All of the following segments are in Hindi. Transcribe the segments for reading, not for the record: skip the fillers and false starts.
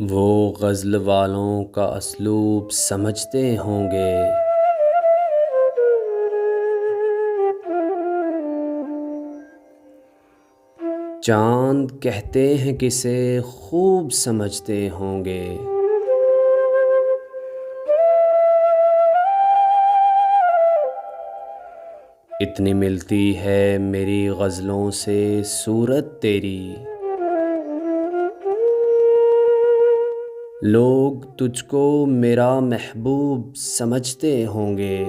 वो ग़ज़ल वालों का असलूब समझते होंगे। चाँद कहते हैं किसे खूब समझते होंगे। इतनी मिलती है मेरी ग़ज़लों से सूरत तेरी। लोग तुझको मेरा महबूब समझते होंगे।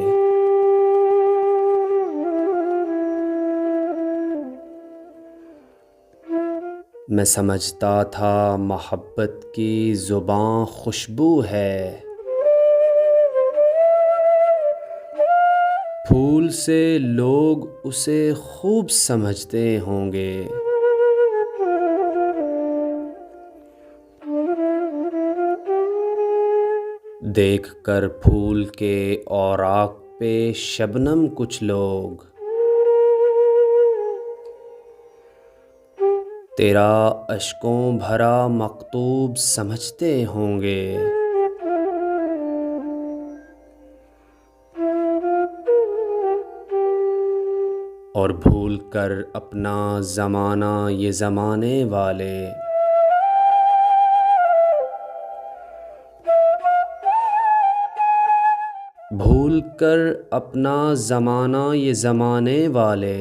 मैं समझता था मोहब्बत की ज़ुबां खुशबू है। फूल से लोग उसे खूब समझते होंगे। देख कर फूल के औराक पे शबनम कुछ लोग तेरा अश्कों भरा मकतूब समझते होंगे। और भूल कर अपना ज़माना ये ज़माने वाले भूल कर अपना ज़माना ये ज़माने वाले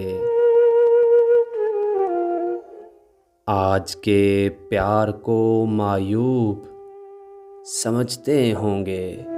आज के प्यार को मायूब समझते होंगे।